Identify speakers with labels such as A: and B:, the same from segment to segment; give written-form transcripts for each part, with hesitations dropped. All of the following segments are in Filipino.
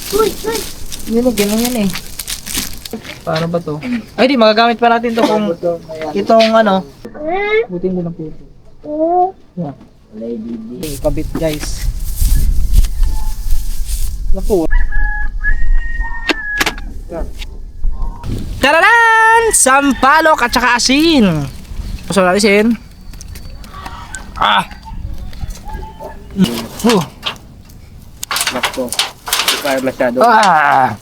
A: Uy, uy.
B: Yun eh, ganun yan eh. Paano ba to? Ay di, magagamit pa natin to kung itong ano. Butin mo ng puto. Yan. Okay, kabit guys. Naku. Tararan! Sampalok at saka asin. Gusto natin asin. Ah!
C: Naku. Hindi kaya masyado.
B: Ah!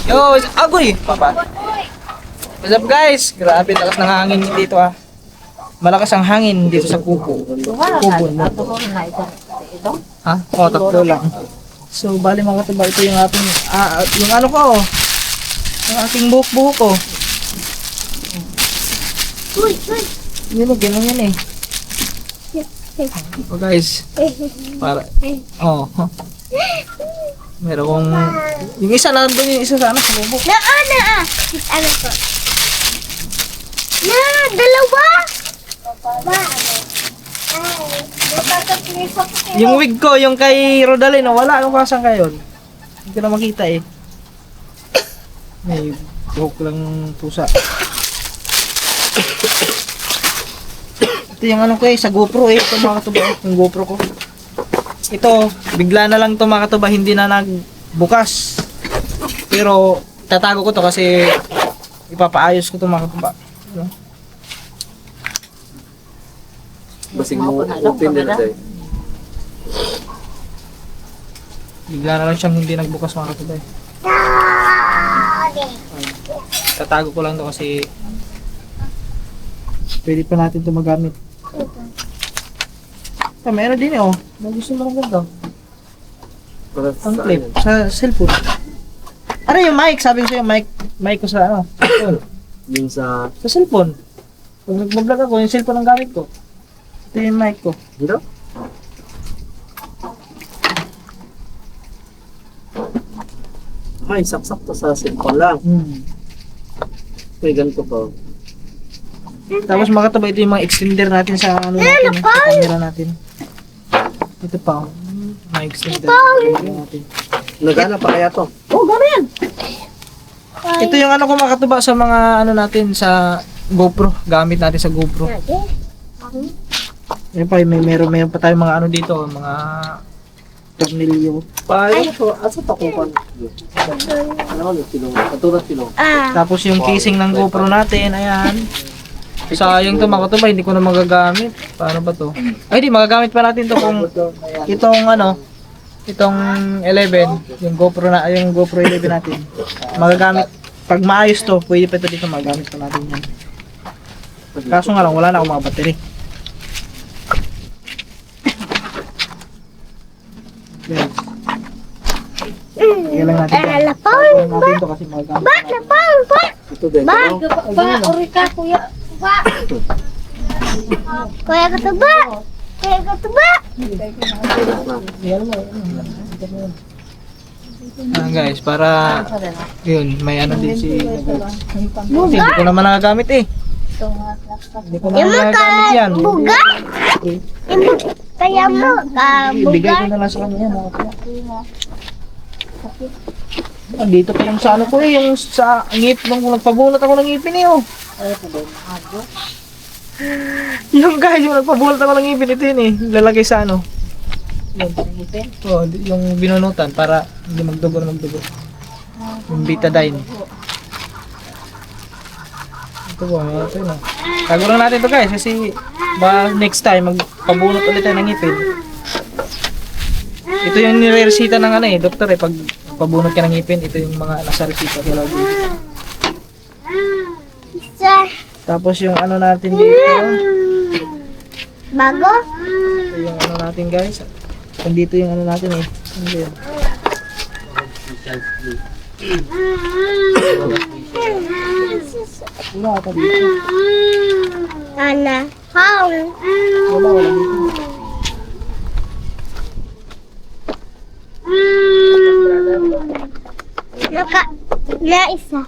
B: Yo, agoy! What's up guys? Grabe, lakas ng hangin dito ah. Malakas ang hangin dito sa kubo. Kubo na. Ha? Oo, tatlo lang. So, bali mga katuba, ito yung ating, yung ano ko, yung ating buhok-buhok ko.
A: Uy, uy.
B: Yun eh, ganun yan eh. Oh guys, para, oh. Meron kong, yung isa nandun, yung isa sana sa bubok.
A: Na. Ano to? Na, dalawa. Ba,
B: Yung wig ko, yung kay Rodalino, wala akong kasang kayo. Hindi ko na makita eh. May buhok lang pusa. Ito yung ano ko eh, sa GoPro eh. Ito mga katuba, yung GoPro ko. Ito, bigla na lang ito mga katuba, hindi na nagbukas. Pero, tatago ko to kasi ipapaayos ko ito mga katuba.
C: Basing mo open din natin.
B: Bigla na lang siyang hindi nagbukas mga katuba eh. Tatago ko lang to kasi pwede pa natin ito magamit. Meron din eh oh. May gusto mo lang ganito. Ang clip sa cellphone. Ano yung mic? Sabi ko sa'yo, mic ko sa ano? Cellphone.
C: Yung sa...
B: Sa cellphone. Pag nag-vlog ako, yung cellphone ang gamit ko. Ito yung mic ko.
C: Dito? Ay, saksak to sa cellphone lang. May ganito pa.
B: Tapos makataba ito yung mga extender natin sa ano natin, sa camera natin. Ito pa, mga extender natin.
C: Nagana pa kaya to?
B: Oh, gano'n yan! Ito yung ano ko makatuba sa mga ano natin sa GoPro, gamit natin sa GoPro. Ayun pa, meron pa tayong mga ano dito, mga tornilyo.
C: Paano to? Asa to kung paano? Ano ko, silong? Katulad silong.
B: Tapos yung casing ng GoPro natin, ayan. Sayang to makatuba, hindi ko na magagamit. Paano ba to? Ay di, magagamit pa natin to kung itong ano, itong 11, yung GoPro 11 natin. Magagamit, pag maayos to, pwede pa ito dito, magagamit pa natin yan. Kaso nga lang, wala na akong mga battery. Yes. Kaya lang natin yan. Kaya natin to kasi magagamit pa natin.
C: Ito din.
A: Kuya. Kuya katuba. Kuya katuba.
B: Guys, para yun, may ano din si hindi ko naman nagagamit eh. Hindi ko naman nagagamit yan.
A: Buga? Kaya mo,
B: Ibigay
A: buga.
B: ko na lang sa kanya yan. Dito pa yung sa ano ko eh, yung sa ngip, nung nagpabunot ako ng ngipin eh oh. Yung guys, yung nagpabunot ako ng ngipin, ito yun eh, lalagay sa ano. Oh, yung binunutan para hindi magdugo. Yung betadine. Ito po, ito yun. Tago lang natin ito guys kasi ba next time magpabunot ulit tayo ng ngipin. Ito yung niresita ng ano eh, doktor eh, pag pabunot ka ng ngipin, ito yung mga nasa resita talaga. Tapos yung ano natin dito,
A: Bago?
B: ito yung ano natin guys. Dito yung ano natin eh. Ano yun? Wala ata dito.
A: Ana. How?
B: Wala dito.
A: Na isa.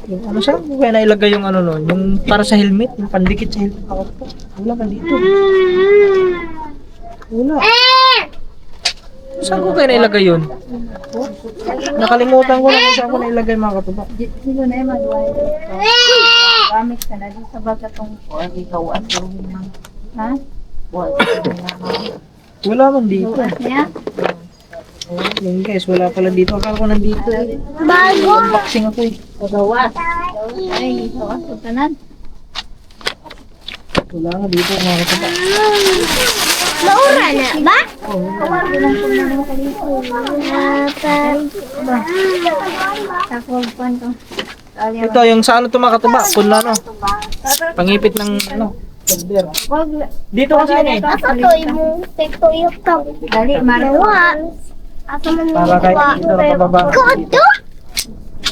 B: Yung ano saan ko kaya nailagay yung ano nun? Yung para sa helmet, yung pandikit sa helmet. Wala ka dito. Wala. Saan ko kaya nailagay yun? Nakalimutan ko na kung saan ko nailagay mga katuba.
D: Sino na yung magway? Gamit ka na din sa baga tong ikaw at yung ha?
B: Wala man dito.
D: Yeah?
B: Oh, yun guys, wala pala dito. Akala ko nandito.
A: Bago.
B: Unboxing ako eh.
D: Pagawas. Ay, ito ang tanan.
B: Wala nga dito mga katuba.
A: Maura na ba?
D: Takog to.
B: Ito yung sa ano ito mga katuba. Pun na no. Pangipit ng ano. Folder. Dito kasi yun eh.
A: Asa to yung tekto yung tao.
D: Dali,
A: Nawa. Asa man
B: Para kahit dito na pababa.
A: Kato?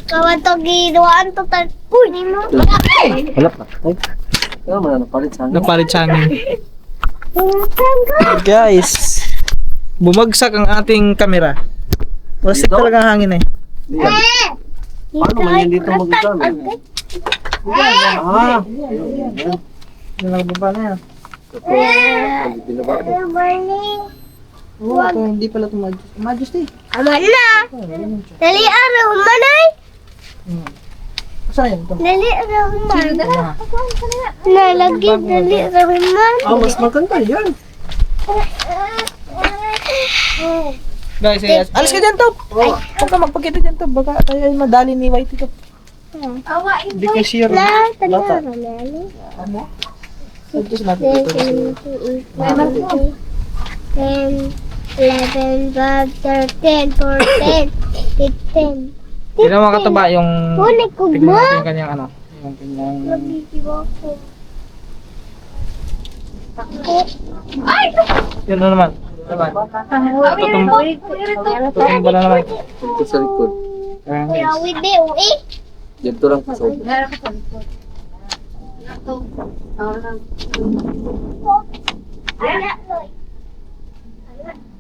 A: Kawato ginuan to tan. Uy, ni mo.
C: Wala pa. Ay. Kaya man, napalit sa hangin.
B: Napalit sa hangin. Guys, bumagsak ang ating camera. Plastic talaga ang hangin eh.
C: Yan. Paano man yan dito mag-gamit? Ah!
B: Yung nagbaba na yan.
C: Binaba ko.
B: Oo, ito, hindi pala ito Majesty.
A: Aman na. Dali araw manay.
B: Saan yan ito?
A: Dali araw man. Nalagi dali araw man.
C: Ah, mas maganda yan.
B: Guys, yes. Alis ka dyan, Top. Huwag ka magpakita dyan, Top. Baka tayo ay madali ni Whitey, Top. Hindi ka sure.
A: La, tali
B: Bata.
A: araw man.
B: Ano? Ito natin ito.
A: 10, 11, 12, 13, 14, 15.
B: Tignan mo kataba yung...
A: Kunik ko
B: Tignan
A: ba?
B: natin yung kanyang ano. Yung kanyang... Yun na naman. Tutumba na naman.
C: Ito sa likod.
B: Ayan,
A: Kaya
B: guys.
A: widi, ui.
C: Dito lang sa sobrang.
A: Ala, loy.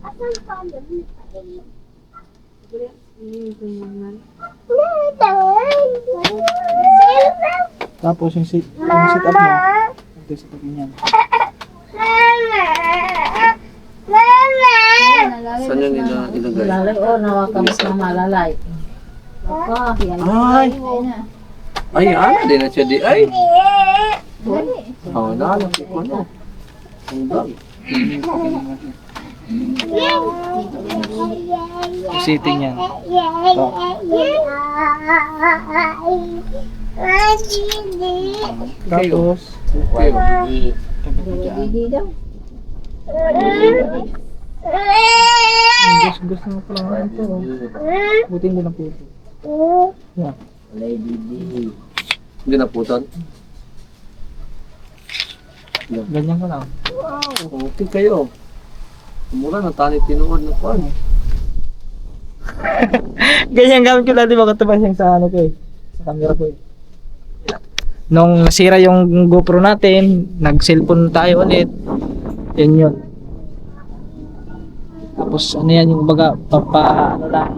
A: Asan pa ang dami?
B: Tapos yung sit up mo. Ito sit up niyan.
C: Saan yun ilagay?
D: Lalay, oh, nawakamas na malalay.
C: Ay! Ay, ano din na siya di ay? Oo, naalam ko ano. Ang dami.
B: Yung sitting niyan. Tapos,
D: Hindi daw.
B: gusto mo pala nga ito. Buti hindi na po ito. Yan.
C: Hindi na putan.
B: Ganyan ka lang.
C: Wow, okay kayo. Mura na tani tinuod na kuan.
B: Ganyan gamit ko dati makatubas yung sa ano ko eh. Sa camera ko eh. Nung nasira yung GoPro natin, nag-cellphone tayo ulit. Yan yun. Tapos ano yan yung baga ano lang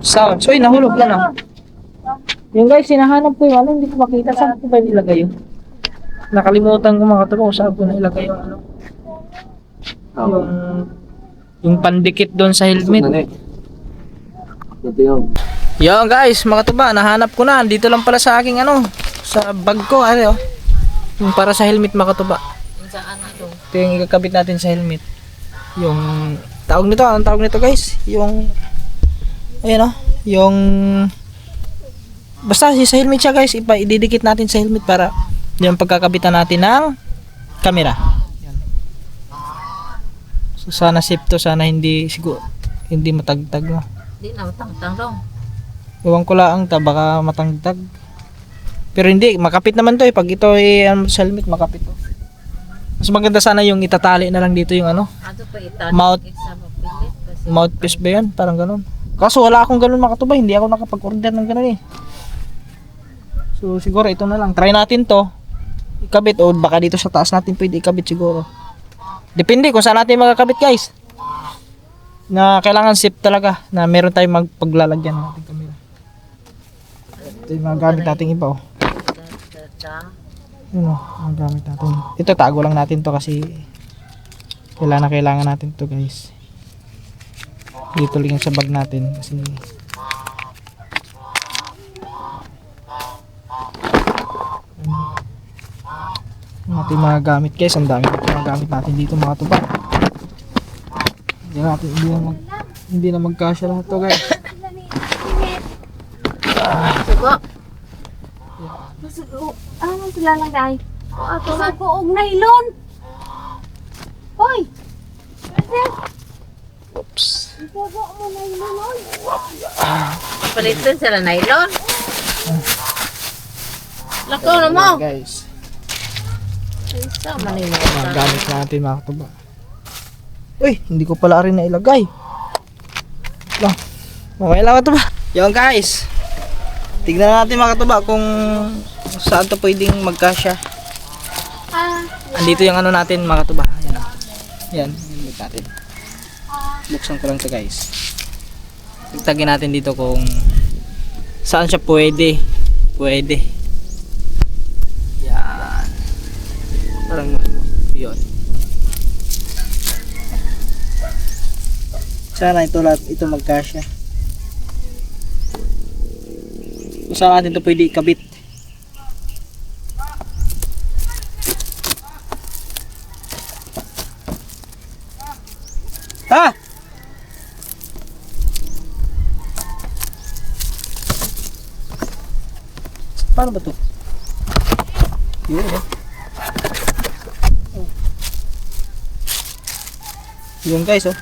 B: sound. So nahulog na lang. Yung guys, hinahanap ko yung ano, hindi ko makita saan ko ba nilagay yun. Nakalimutan ko mga katabi kung saan ko nilagay yung ano. Yung pandikit doon sa helmet.
C: Ito yun.
B: Yo guys, mga tuba, nahanap ko na. Dito lang pala sa aking ano, sa bag ko, ano, yung para sa helmet mga tuba. Ito yung ikakabit natin sa helmet. Yung tawag nito, anong tawag nito guys? Yung ayan yung basta sa helmet siya guys, ididikit natin sa helmet para yung pagkakabitan natin ng camera. Yan. So sana safe to, sana hindi siguro hindi matagtag no.
D: Hindi na, tang-tang daw.
B: Iwan ko lang baka matangtag. Pero hindi, makapit naman to eh. Pag ito ay sa helmet, makapit to. Mas maganda sana yung itatali na lang dito yung ano.
D: Ano pa itan?
B: Mouth.
D: Sa mapilit kasi.
B: Mouthpiece ba yan? Parang ganun. Kaso wala akong ganun makatubay. Hindi ako nakapag-order ng ganun eh. So siguro ito na lang. Try natin to. Ikabit o baka dito sa taas natin pwede ikabit siguro. Depende kung saan natin makakabit guys. Na kailangan safe talaga na meron tayong magpaglalagyan ng ating camera. Ito yung mga gamit nating iba oh. Yun oh, mga gamit natin. Ito tago lang natin to kasi kailangan natin to guys. Dito lang sa bag natin kasi yung ating mga gamit guys, ang dami mga gamit natin dito mga tuba. Hindi na magkasya lahat to guys.
D: Sugo. Masugo. Ano sila lang dahil? Ato na ko og nylon. Hoy.
B: Oops.
A: Sugo mo na yun.
D: Palitan sila nylon. Lako na mo.
B: Guys,
D: Isa man ni
B: mga gamit natin mga tuba. Uy, hindi ko pala rin nailagay. Lang. Okay lang ito ba? Yung guys. Tignan natin mga katuba kung saan to pwedeng magkasya. Andito yung ano natin mga katuba. Ayan o. Ayan. Ayan natin. Buksan ko lang ito guys. Tigtagin natin dito kung saan siya pwede. Pwede. Yan. Parang yun. Sana ito lahat ito magkasya. Kung saan natin ito pwede ikabit. Ha! Paano ba ito? Yun oh. Yun guys oh.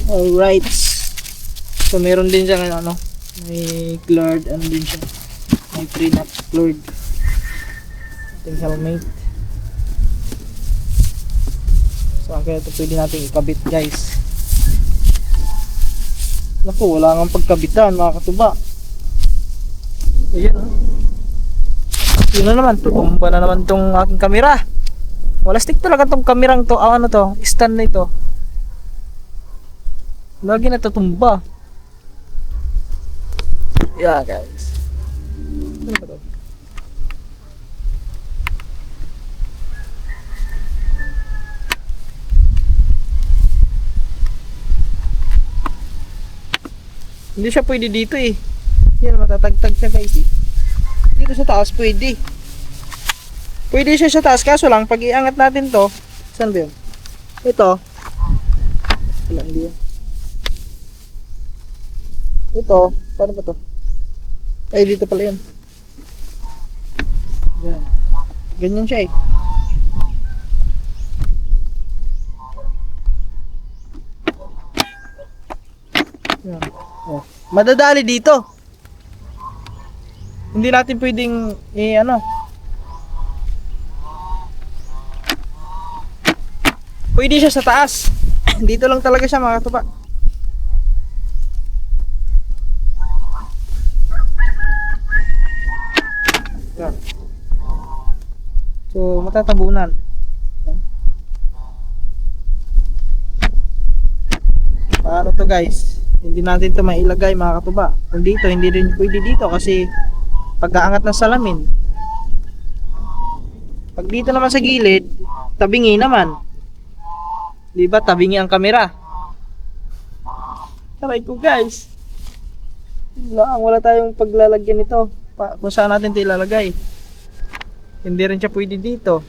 B: Alright. So meron din siyang ano, may clored, ano din siya. May pre-nut clored. Ating helmet. So kaya ito pwede natin ikabit guys. Naku, wala nga pagkabitan mga katuba. Ayan oh. Yun na naman, tutumba na naman tong aking kamera. Wala stick talaga tong kamerang to, ano to, stand na ito. Lagi natutumba. Yeah guys. Ano ba to? Hindi siya pwede dito eh. Yan, matatagtag siya guys eh. Dito sa taas pwede. Pwede siya sa taas kaso lang pag iangat natin to. Saan ba yun? Ito. Wala, hindi yan. Ito, paano ba to? Ay, dito pala yun. Yan. Ganyan siya eh. Yan. Oh. Madadali dito. Hindi natin pwedeng ano. Pwede siya sa taas. Dito lang talaga siya mga katuba. Yan. So matatabunan. Paano to guys? Hindi natin to mailagay mga katuba. Kung dito, hindi rin pwede dito kasi pag-aangat ng salamin. Pag dito naman sa gilid, tabingi naman. Di ba? Tabingi ang kamera. Taray ko guys. Wala tayong paglalagyan nito. Kung saan natin ito ilalagay. Hindi rin siya pwede dito.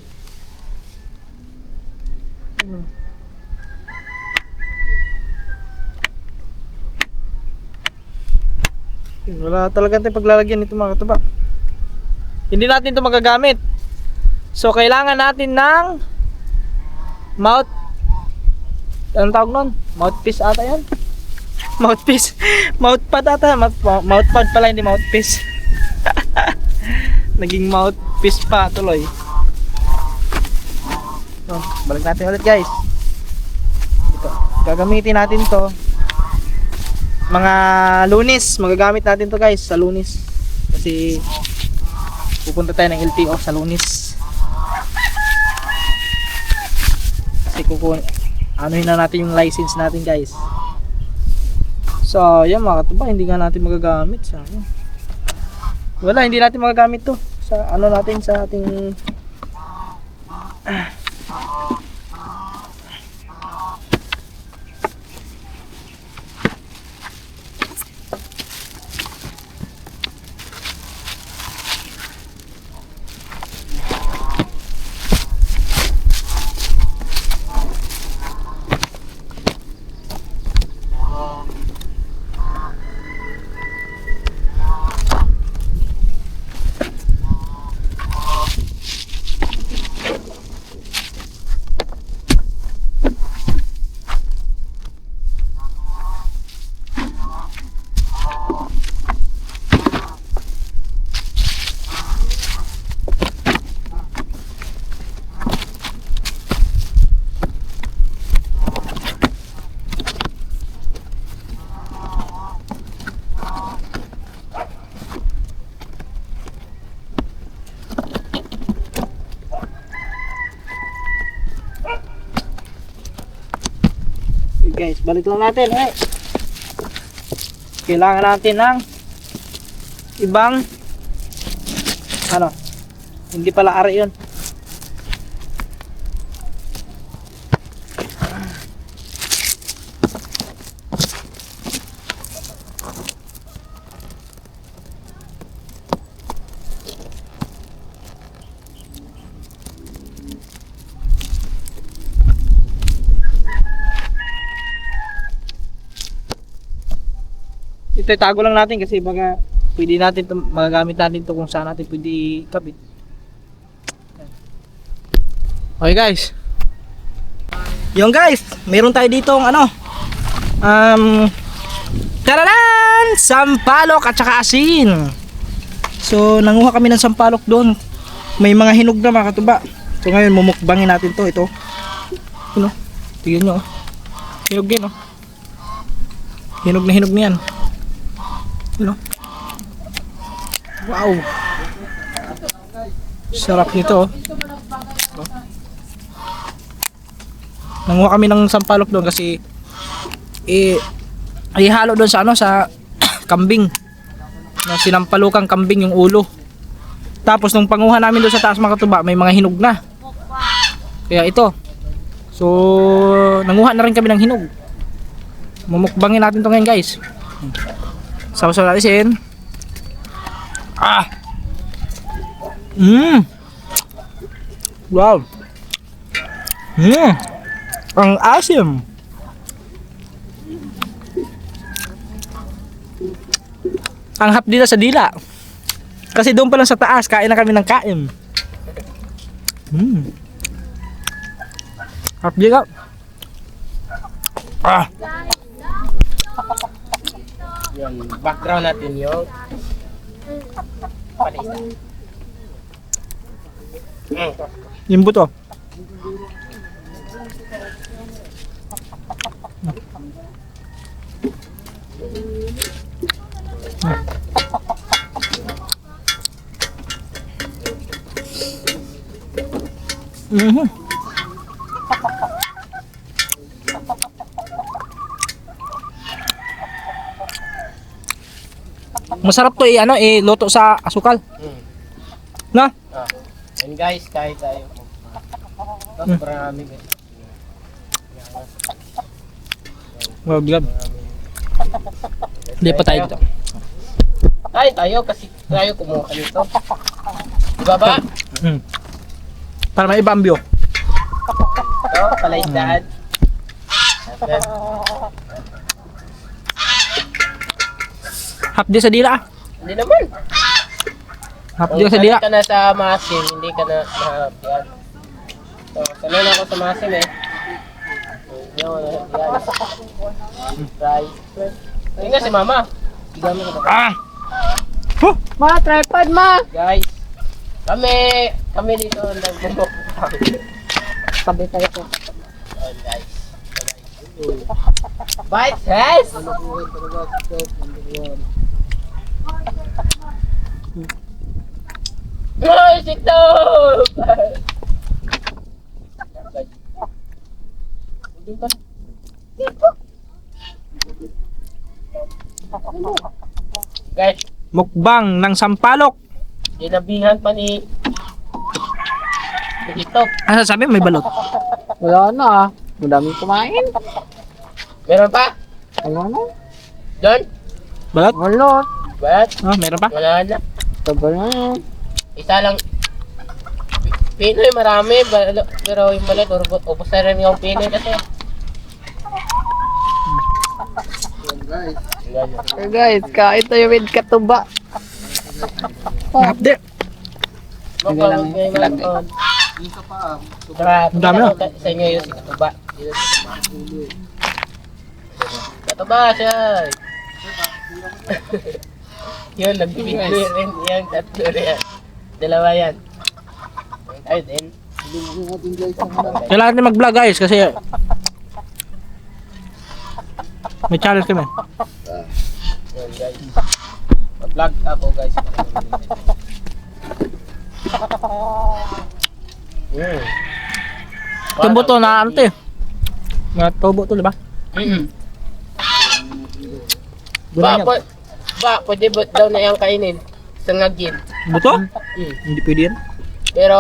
B: Wala talaga tayong paglalagyan nito mga katuba. Hindi natin ito magagamit. So kailangan natin ng mouth. Anong tawag nun? Mouthpiece ata yan. Mouthpiece. Mouthpad ata. Mouthpad pala, hindi mouthpiece. Naging mouthpiece pa tuloy. So, balik natin ulit guys. Ito. Gagamitin natin to mga Lunes. Magagamit natin to guys sa Lunes. Kasi pupunta tayo ng LTO sa Lunes. Kasi anuhin na natin yung license natin guys. Sayang mga katuba, hindi nga natin magagamit. Sayang. Wala, hindi natin magagamit to. Sa ano natin, sa ating... Guys, balik lang natin. Kailangan natin ng ibang ano, hindi pala ari yun. Ito itago lang natin kasi baka pwede natin magagamit natin to kung saan natin pwede ikabit. Okay guys. Yung guys, meron tayo ditong ano, tararan! Sampalok at saka asin. So nanguha kami ng sampalok doon. May mga hinog na mga katuba. So ngayon mumukbangin natin to. Ito. Ano? Tingnan nyo. Hinog din, oh. Hinog na hinog niyan. Ano? Wow. Sarap nito, oh. Nanguha kami ng sampalok doon kasi ihalo doon sa ano, sa kambing. Na sinampalukang kambing yung ulo. Tapos nung panguha namin doon sa taas mga katuba, may mga hinog na. Kaya ito. So, nanguha na rin kami ng hinog. Mumukbangin natin to ngayon, guys. Sawa-sawa natin. Wow. Ang asim. Ang hapdi na sa dila. Kasi doon pa lang sa taas, kain na kami ng kain. Hapdi ka.
C: Yung background natin yung
B: Yung buto. Masarap to ano luto sa asukal. Na?
C: And guys, kahit tayo. Marami guys.
B: Wow, bigat. Hindi pa tayo dito.
C: Kain tayo kasi tayo kumuha nito. Diba ba?
B: Para may ibang view.
C: Ito, palaisdaan.
B: Hapdi sa dila.
C: Hindi naman.
B: Hapdi sa dila.
C: Kung ka na sa masim, hindi ka na mahapyan. So, sanay na ako sa masim eh. Hindi ako nahapyan. Rice. Ayun nga si mama. Bigyan mo ko ba?
D: Ma, tripod ma!
C: Guys, kami dito nagmumukbang.
D: Tabi tayo po.
C: Oh, guys. Bite test! Oh, sito!
B: Mukbang ng sampalok.
C: Ginabihan pa ni TikTok.
B: Ano sabi? May balot.
E: Wala na ah. Madaming kumain.
C: Meron pa?
E: Wala na.
C: Doon?
B: Balot?
E: Wala.
C: Ba't?
B: Oh, meron pa?
C: Wala na.
E: Taba na.
C: Isa lang. Pinoy marami, pero yung balat, ubos na rin yung Pinoy kasi.
E: So guys, kain tayo with katuba.
B: Hapde.
C: Mukbang ngayon lang on. Saka,
B: Ang dami,
C: pinakita sa inyo yung si Katuba. Katuba siya! Yun, nagbibigay rin yan, tatlo rin. Dalawa yan. Ay, din.
B: Kailangan natin mag-vlog guys kasi may challenge kami.
C: Yun, guys. Mag-vlog ako, guys.
B: Tubo to na ano to eh. Mga tubo to, di ba?
C: Ba, pwede ba daw na yung kainin? Sangagin.
B: Buto?
C: Mm.
B: Hindi pwede yan.
C: Pero,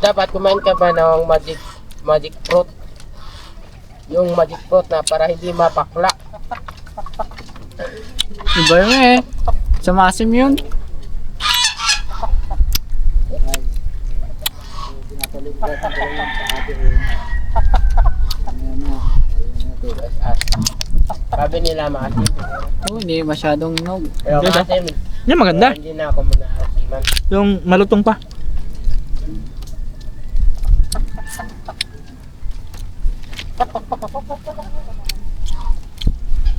C: dapat kumain ka ba ng magic fruit? Yung magic fruit na para hindi mapakla.
E: Iba yun eh. Sa masim yun.
C: Sabi nila maasim.
E: Oh, hindi masyadong nog.
C: Pero
B: Ganda.
C: maasim,
B: Yan maganda.
C: hindi na ako manaasiman.
B: Yung malutong pa.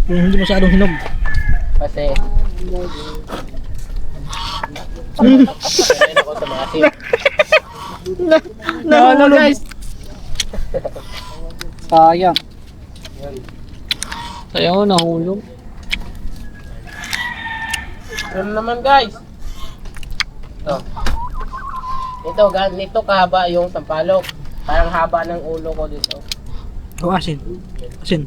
B: Yung hindi masyadong hinog.
C: Kasi, sanay ako sa maasim.
E: No, guys. Sayang. Sayang ko nahulog.
C: Yun naman guys. Ganito kahaba yung sampalok. Parang haba ng ulo ko dito.
B: Oh, asin. Asin.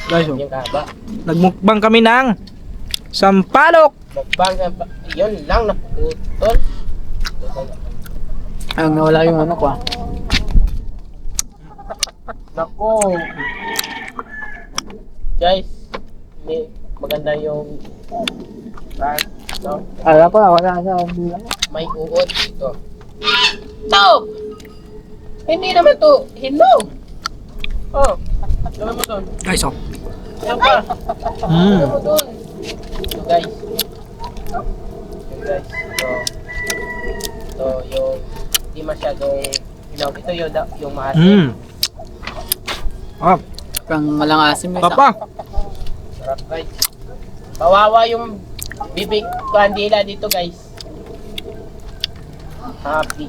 B: Guys, oh.
C: Yung kahaba.
B: Nagmukbang kami ng sampalok.
C: Mukbang, yun lang naputol.
E: Ang nawala yung ano ko ah.
C: Nako. Guys, maganda yung prank, no?
E: Ala pa, wala sa bulan.
C: May uod dito. Stop! Hindi naman to hinog. Oh, gawin mo dun.
B: Guys, oh.
C: Yan pa. Gawin mo dun. Ito guys. Ito guys. Ito yung hindi masyadong hinog. Ito yung maasim.
B: Ah,
E: Pang malang asim eh.
B: papa.
C: Sarap guys. Kawawa yung bibig kandila dito guys. Happy.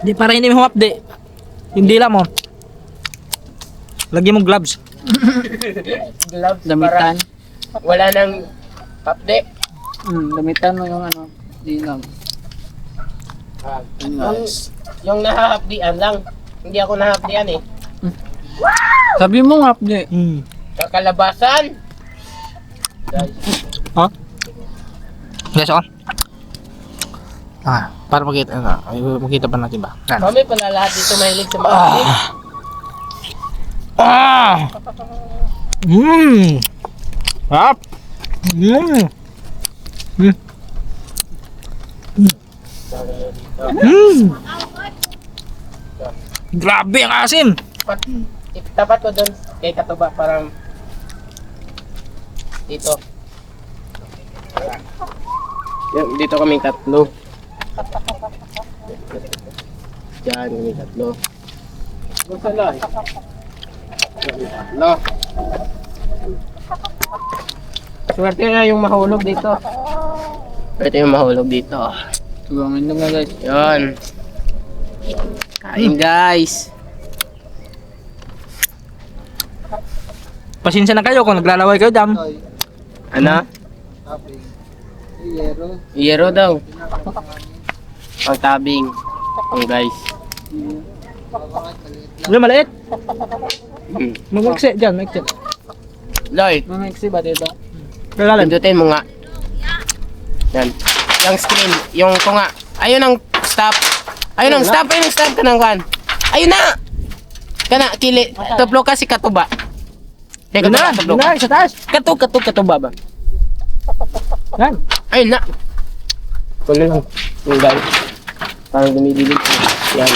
B: Di para hindi mo update. Hindi lang mo. Lagyan mo gloves.
C: Gloves
E: Damitan.
C: para wala nang update.
E: Damitan mo yung ano. Di lang.
C: Yung nahahapdian lang. Hindi ako nahahapdian eh.
E: Sabi mo nga, di.
C: Kakalabasan. Guys.
B: Ha? Guys, oh. Ah, para makita pa natin ba? Yan.
C: Kami pala lahat dito mahilig sa maasim.
B: Ah! Sarap! Grabe ang asim!
C: Tapat ko doon kay Katuba parang dito. Dito kaming tatlo. Diyan kaming tatlo. Masala eh. Tatlo. Swerte na yung mahulog dito. Ito yung mahulog dito.
E: Tugangin na nga guys.
C: Yun. Kain guys.
B: Pasensya na kayo kung naglalaway kayo dam.
C: Ano? Yero daw. Ang tabing. Ang guys.
B: Yung maliit.
C: Hmm.
B: Mag-exit dyan, mag-exit.
C: Loy,
E: Mga eksi ba dito?
B: Kailan?
C: pindutin mo nga. Yan. Yung screen, yung ko nga. Ayun ang stop. Ayun ang stop ka ng kan. Ayun na! Kana, kili. Tuplo ka si katuba. Hindi,
B: Yun na,
C: tuplo
B: yun
C: ka.
B: na, sa taas.
C: Katuba ba?
B: Yan.
C: Ayun na! Kulo lang. Yung guys. Parang dumidilig. Yan.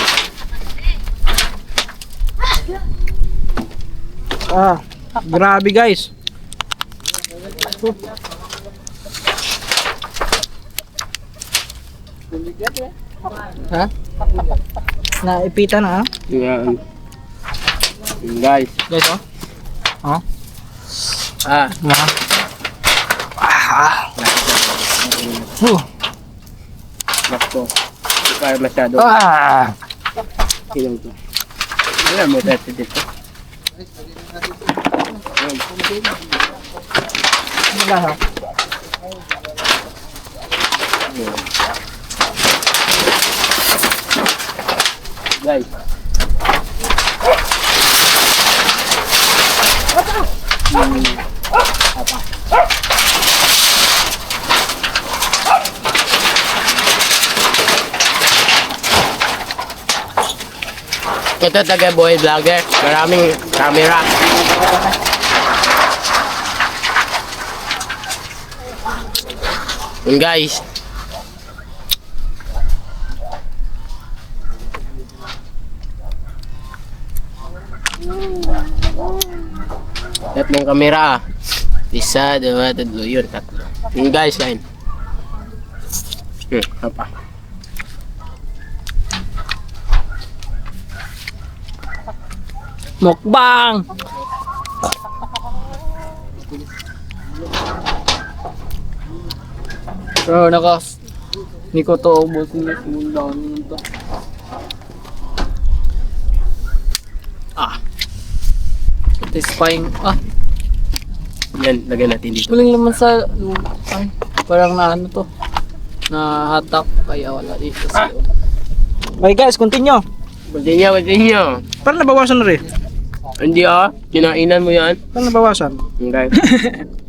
B: Ah, grabe guys. Ha? Naipita na ha?
C: Yan. Yung guys.
B: Guys oh. Oh.
C: Ah.
B: Mga.
C: Nakto. Hindi kaya masyado.
B: Ah.
C: Ilang to. Wala mo dati dito.
B: Wala ha?
C: Guys. Ito taga boy vlogger. Maraming camera. Yun guys. Tatlong kamera. Isa, dua, tatlo. Yun, tatlo. Yun guys, line. Apa?
E: Mukbang! Bro, hindi ko to ubusin na simulan nito. Satisfying.
C: Yan, lagyan natin dito.
E: Walang naman sa... Ay, parang na ano to. Na hatak. Kaya wala dito sa loob.
B: Okay guys, continue.
C: Continue.
B: Parang nabawasan na rin.
C: Hindi kinainan mo yan.
B: Parang nabawasan.
C: Okay.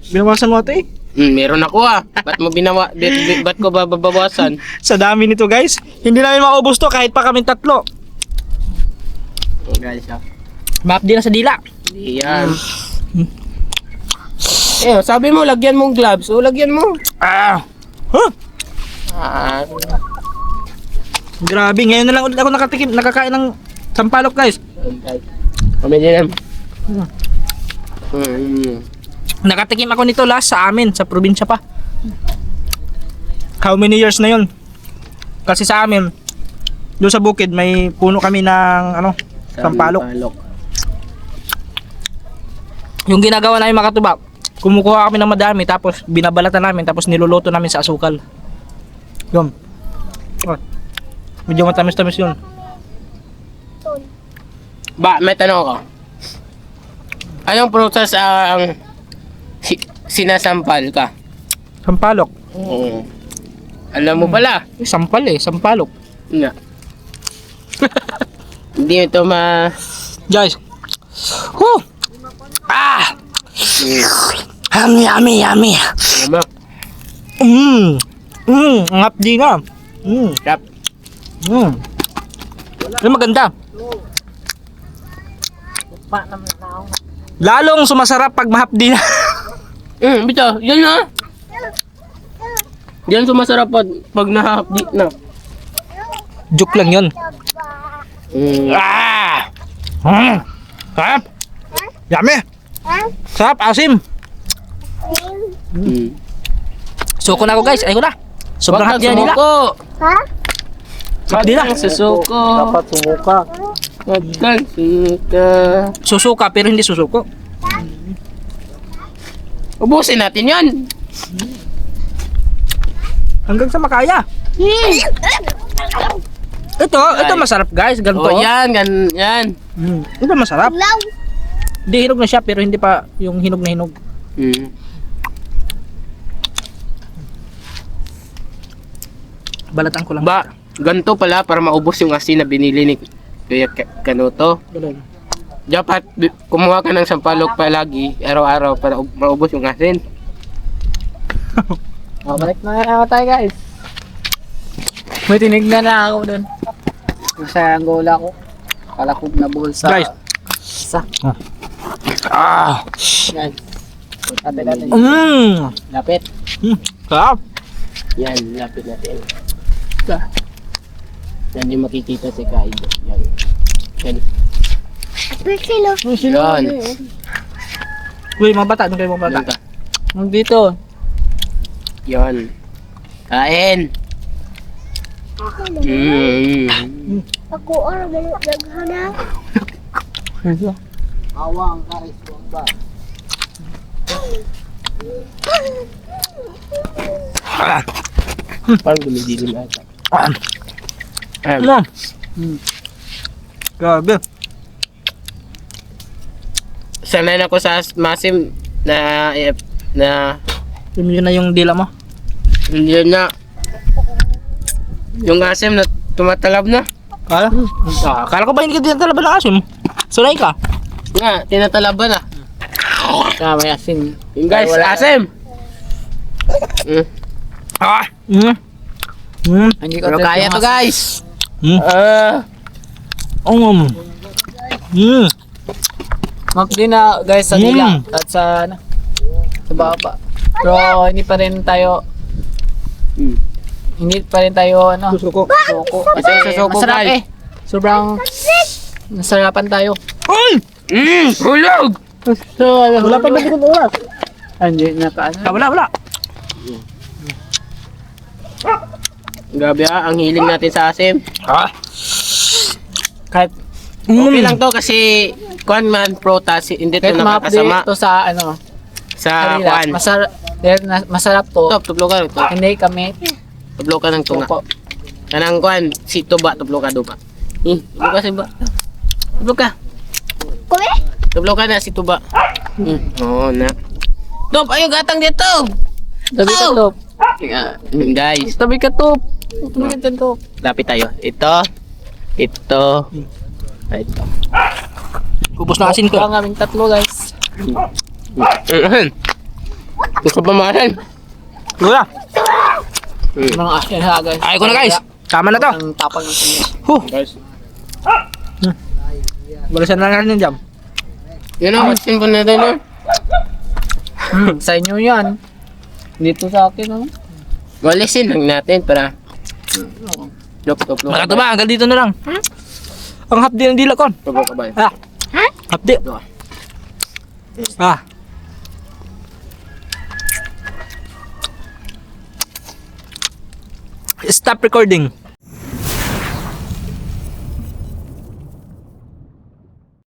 B: Binawasan mo ito eh.
C: Meron ako Ba't mo ba't ko babawasan?
B: Sa dami nito guys. Hindi namin maubos to kahit pa kaming tatlo.
C: Guys,
B: Map din na sa dila.
C: yan. Sabi mo lagyan mong gloves. Lagyan mo.
B: Ah. Huh? Grabe, ngayon na lang ulit ako nakakain ng sampalok guys.
C: Kami din.
B: Nakatikim ako nito last sa amin, sa probinsya pa. How many years na yun? Kasi sa amin, doon sa bukid may puno kami ng sampalok. Yung ginagawa namin mga katuba, kumukuha kami ng madami tapos binabalatan namin tapos niluluto namin sa asukal. Yun. Medyo matamis-tamis yun.
C: May tanong ako. Anong process ang sinasampal ka?
B: Sampalok.
C: Alam mo pala.
B: Sampal sampalok.
C: Nga. Hindi ito
B: Guys. Whew! Yummy.
C: Ano?
B: Ang hapdi na.
C: Rap.
B: Ano maganda? Lalong sumasarap pag mahapdi na.
C: Bito, yan na. Yan sumasarap pag nahapdi na.
B: Joke lang yun. Sarap. Yummy. Sarap, asim. Suko na ako guys, ayoko na. Sobrang hapdi na nila.
A: Ha?
B: Hapdi na.
C: Susuko.
B: Dapat sumuka. Susuka pero hindi susuko.
C: Ubusin natin yan.
B: Hanggang sa makaya. Ito masarap guys, ganito.
C: Yan.
B: Ito masarap.
A: Law.
B: Hindi hinog na siya pero hindi pa yung hinog na hinog. Balatan ko lang.
C: Ganito pala para maubos yung asin na binili Kuya Kanuto. Dapat kumuha ka ng sampalok palagi, araw-araw para maubos yung asin.
E: Balik na ako tayo guys. May tinignan na ako dun. Sa Angola ko. Kalakog na bulsa.
B: Guys.
E: Sa.
B: Ah!
E: Guys. Ate natin. Lapit.
B: Sarap!
C: Yan, lapit natin.
E: Sa.
C: Yan yung makikita si Kaido. Yan. Yan.
A: Per kilo.
C: Yan.
B: Uy, mga bata. Doon kayo mga bata.
C: Yan ka.
E: Nandito.
C: Yan. Kain.
A: Ako ang naghanap.
E: Awang guys. Ba.
C: Parang dumidilim ata.
B: Ano? Grabe.
C: Sanay na ko sa masim na
B: Yun na yung dila mo.
C: yun na yung asim na tumatalab na.
B: Kala? Kala ko ba hindi ka din talaga ng asim? Sanay ka?
C: Nga, tinatalaban na.
E: May asin.
C: Yung guys,
E: Ay, wala.
C: asim!
B: Ah!
E: Hindi ko
C: Pero
E: trip
C: kaya
E: yung
C: to
E: asin.
C: guys!
E: Mak din na guys sa dila at sa ano, sa baba. Pero hindi pa rin tayo ano
B: Suko.
E: suko. Kasi
C: Susuko,
E: masarap
C: guys.
E: Sobrang nasarapan tayo.
B: Ay!
C: Hulog!
E: So,
B: Wala pa ba dito oras?
E: Andiyan na ka ano.
B: Wala.
C: Grabe ang hiling natin sa asim.
B: Ah!
E: Kahit
C: Okay lang to kasi kuan man protas, hindi to
E: kahit ma-update
C: nakakasama
E: to sa ano,
C: sa
E: kanila,
C: kuan.
E: masarap to.
C: Stop, tublo ka to.
E: Hindi kami
C: Tublo ka ng tunga.
E: suko.
C: Kanang kuan, si tuba, tublo ka duba. Tublo ka si tuba. Tublo ka.
A: Kuwi?
C: Tublo ka na si tuba. Oo na. Top, ayun gatang dito.
E: Tabi ka
C: Oh!
E: to.
C: Guys,
E: Tabi ka to. Tabi ka to.
C: lapit tayo. Ito. Ito.
B: Ubus na asin ko.
E: Ang aming tatlo guys.
C: Gusto pa maran.
B: Kuya!
E: Mga asin ha guys.
B: Ay ko na guys! Tama na to!
E: Ang tapang ng sinyo.
C: Guys.
B: Balisan na natin yung jam.
C: Yun ang masin po natin, no?
E: Sa inyo yan. Dito sa akin ano.
C: Walisin lang natin para lop.
B: Mga to ba? Hanggang dito na lang. Ang hapdi ng dila ko.
C: Tublo ka ba?
B: Ah! Hapdi! Ah! Stop recording.